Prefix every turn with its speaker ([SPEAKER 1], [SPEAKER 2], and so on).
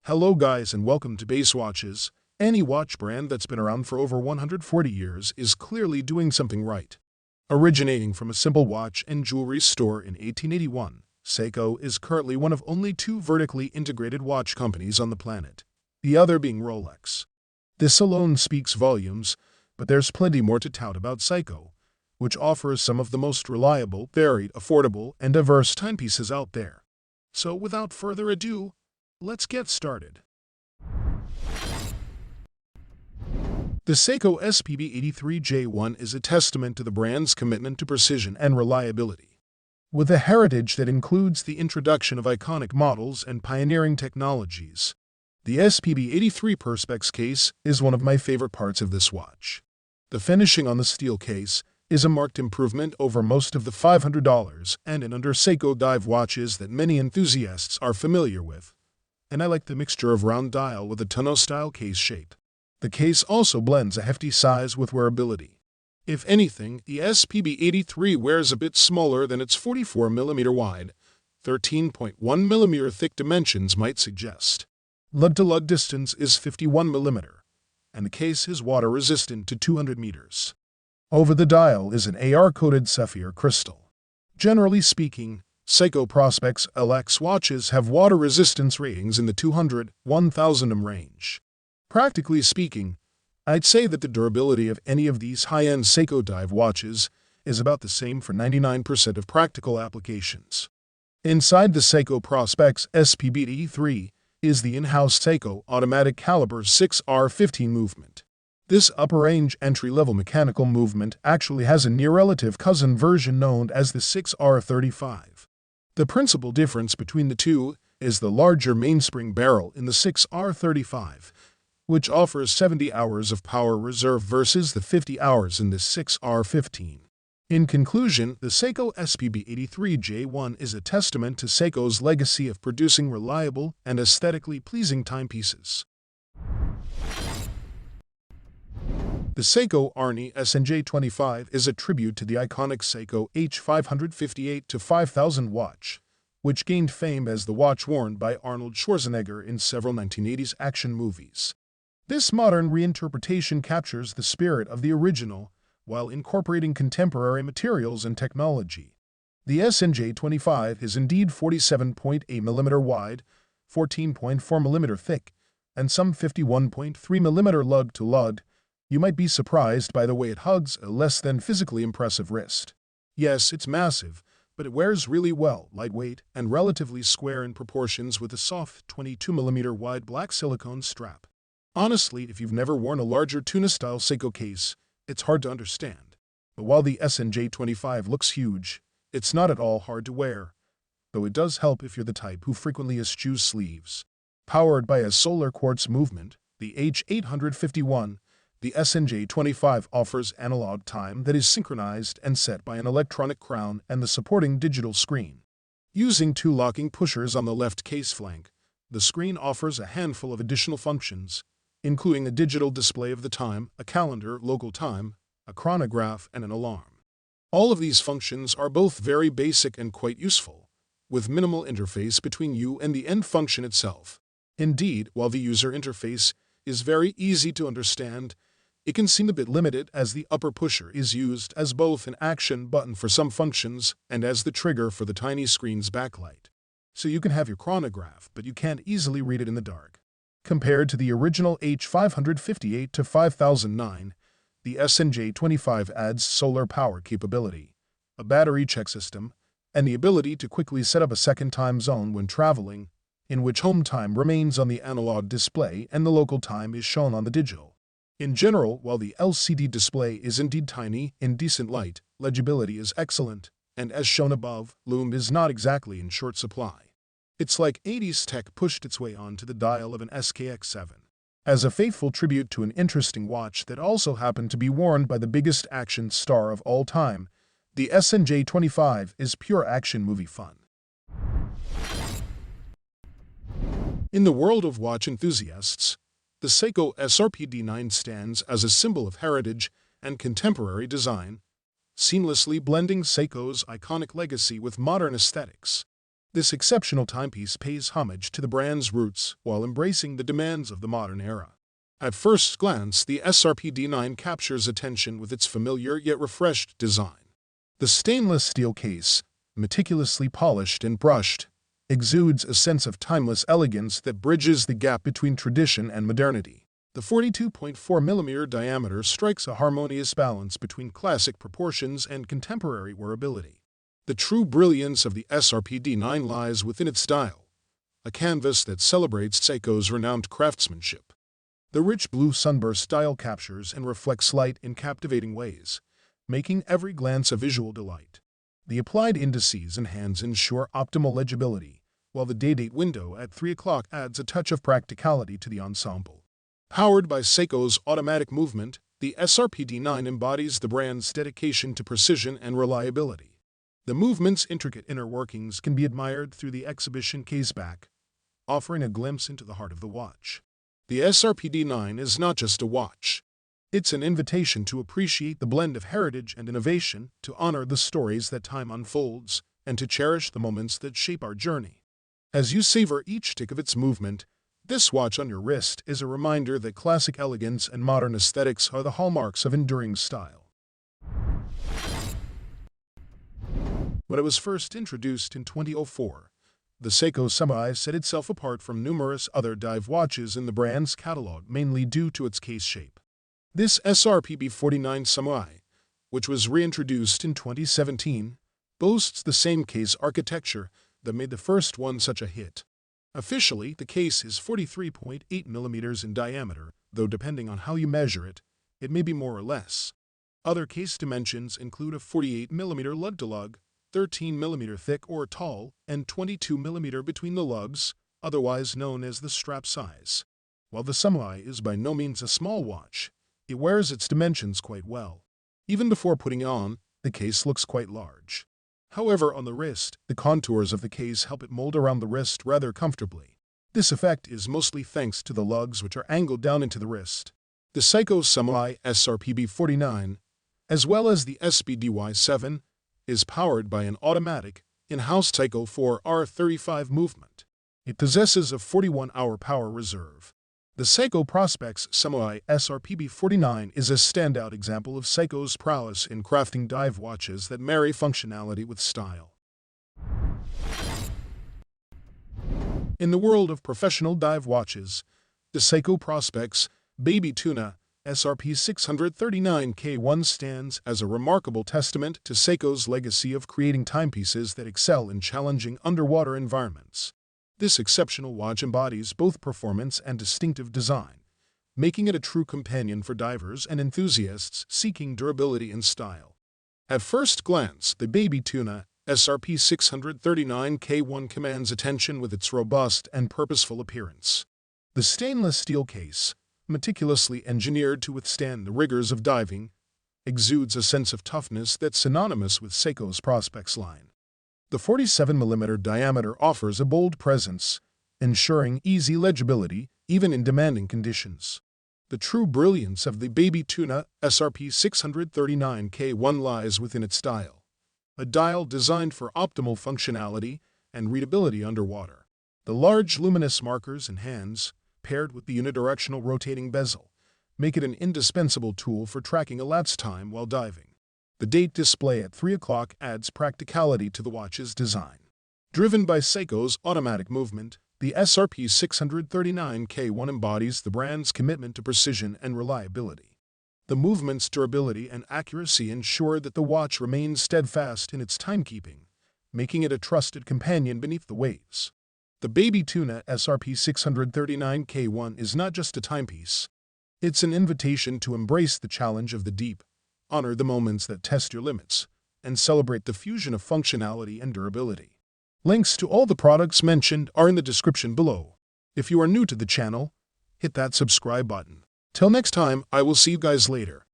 [SPEAKER 1] Hello guys and welcome to Base Watches. Any watch brand that's been around for over 140 years is clearly doing something right. Originating from a simple watch and jewelry store in 1881, Seiko is currently one of only two vertically integrated watch companies on the planet, the other being Rolex. This alone speaks volumes, but there's plenty more to tout about Seiko, which offers some of the most reliable, varied, affordable, and diverse timepieces out there. So without further ado, let's get started. The Seiko SPB83 J1 is a testament to the brand's commitment to precision and reliability. With a heritage that includes the introduction of iconic models and pioneering technologies, the SPB83 Perspex case is one of my favorite parts of this watch. The finishing on the steel case is a marked improvement over most of the $500 and under Seiko dive watches that many enthusiasts are familiar with. And I like the mixture of round dial with a Tuna-style case shape. The case also blends a hefty size with wearability. If anything, the SPB83 wears a bit smaller than its 44mm wide, 13.1mm thick dimensions might suggest. Lug-to-lug distance is 51mm, and the case is water-resistant to 200 meters. Over the dial is an AR-coated sapphire crystal. Generally speaking, Seiko Prospex LX watches have water resistance ratings in the 200–1000 range. Practically speaking, I'd say that the durability of any of these high-end Seiko dive watches is about the same for 99% of practical applications. Inside the Seiko Prospex SPB83 is the in-house Seiko automatic caliber 6R15 movement. This upper-range entry-level mechanical movement actually has a near-relative cousin version known as the 6R35. The principal difference between the two is the larger mainspring barrel in the 6R35, which offers 70 hours of power reserve versus the 50 hours in the 6R15. In conclusion, the Seiko SPB83 J1 is a testament to Seiko's legacy of producing reliable and aesthetically pleasing timepieces. The Seiko Arnie SJ2 is a tribute to the iconic Seiko H558-5000 watch, which gained fame as the watch worn by Arnold Schwarzenegger in several 1980s action movies. This modern reinterpretation captures the spirit of the original while incorporating contemporary materials and technology. The SJ2 is indeed 47.8mm wide, 14.4mm thick, and some 51.3mm lug-to-lug. You might be surprised by the way it hugs a less than physically impressive wrist. Yes, it's massive, but it wears really well, lightweight, and relatively square in proportions with a soft 22mm wide black silicone strap. Honestly, if you've never worn a larger Tuna-style Seiko case, it's hard to understand. But while the SJ2 looks huge, it's not at all hard to wear, though it does help if you're the type who frequently eschews sleeves. Powered by a solar quartz movement, the H851, the SJ2 offers analog time that is synchronized and set by an electronic crown and the supporting digital screen. Using two locking pushers on the left case flank, the screen offers a handful of additional functions, including a digital display of the time, a calendar, local time, a chronograph, and an alarm. All of these functions are both very basic and quite useful, with minimal interface between you and the end function itself. Indeed, while the user interface is very easy to understand, it can seem a bit limited as the upper pusher is used as both an action button for some functions and as the trigger for the tiny screen's backlight. So you can have your chronograph, but you can't easily read it in the dark. Compared to the original H558-5009, the SJ2 adds solar power capability, a battery check system, and the ability to quickly set up a second time zone when traveling, in which home time remains on the analog display and the local time is shown on the digital. In general, while the LCD display is indeed tiny, in decent light, legibility is excellent, and as shown above, lume is not exactly in short supply. It's like 80s tech pushed its way onto the dial of an SKX7. As a faithful tribute to an interesting watch that also happened to be worn by the biggest action star of all time, the SJ2 is pure action movie fun. In the world of watch enthusiasts, the Seiko SRP D9 stands as a symbol of heritage and contemporary design, seamlessly blending Seiko's iconic legacy with modern aesthetics. This exceptional timepiece pays homage to the brand's roots while embracing the demands of the modern era. At first glance, the SRP D9 captures attention with its familiar yet refreshed design. The stainless steel case, meticulously polished and brushed, exudes a sense of timeless elegance that bridges the gap between tradition and modernity. The 42.4mm diameter strikes a harmonious balance between classic proportions and contemporary wearability. The true brilliance of the SRP D9 lies within its style, a canvas that celebrates Seiko's renowned craftsmanship. The rich blue sunburst style captures and reflects light in captivating ways, making every glance a visual delight. The applied indices and hands ensure optimal legibility, while the day-date window at 3 o'clock adds a touch of practicality to the ensemble. Powered by Seiko's automatic movement, the SRP D9 embodies the brand's dedication to precision and reliability. The movement's intricate inner workings can be admired through the exhibition caseback, offering a glimpse into the heart of the watch. The SRP D9 is not just a watch. It's an invitation to appreciate the blend of heritage and innovation, to honor the stories that time unfolds, and to cherish the moments that shape our journey. As you savor each tick of its movement, this watch on your wrist is a reminder that classic elegance and modern aesthetics are the hallmarks of enduring style. When it was first introduced in 2004, the Seiko Samurai set itself apart from numerous other dive watches in the brand's catalog, mainly due to its case shape. This SRPB49 Samurai, which was reintroduced in 2017, boasts the same case architecture that made the first one such a hit. Officially, the case is 43.8mm in diameter, though depending on how you measure it, it may be more or less. Other case dimensions include a 48mm lug to lug, 13mm thick or tall, and 22mm between the lugs, otherwise known as the strap size. While the Samurai is by no means a small watch, it wears its dimensions quite well. Even before putting it on, the case looks quite large. However, on the wrist, the contours of the case help it mold around the wrist rather comfortably. This effect is mostly thanks to the lugs, which are angled down into the wrist. The Seiko Samurai SRPB49, as well as the SBDY7, is powered by an automatic, in-house Seiko 4R35 movement. It possesses a 41-hour power reserve. The Seiko Prospex Samurai SRPB49 is a standout example of Seiko's prowess in crafting dive watches that marry functionality with style. In the world of professional dive watches, the Seiko Prospex Baby Tuna SRP639K1 stands as a remarkable testament to Seiko's legacy of creating timepieces that excel in challenging underwater environments. This exceptional watch embodies both performance and distinctive design, making it a true companion for divers and enthusiasts seeking durability and style. At first glance, the Baby Tuna SRP639K1 commands attention with its robust and purposeful appearance. The stainless steel case, meticulously engineered to withstand the rigors of diving, exudes a sense of toughness that's synonymous with Seiko's Prospex line. The 47mm diameter offers a bold presence, ensuring easy legibility even in demanding conditions. The true brilliance of the Baby Tuna SRP639K1 lies within its style, a dial designed for optimal functionality and readability underwater. The large luminous markers and hands, paired with the unidirectional rotating bezel, make it an indispensable tool for tracking elapsed time while diving. The date display at 3 o'clock adds practicality to the watch's design. Driven by Seiko's automatic movement, the SRP639K1 embodies the brand's commitment to precision and reliability. The movement's durability and accuracy ensure that the watch remains steadfast in its timekeeping, making it a trusted companion beneath the waves. The Baby Tuna SRP639K1 is not just a timepiece. It's an invitation to embrace the challenge of the deep, honor the moments that test your limits, and celebrate the fusion of functionality and durability. Links to all the products mentioned are in the description below. If you are new to the channel, hit that subscribe button. Till next time, I will see you guys later.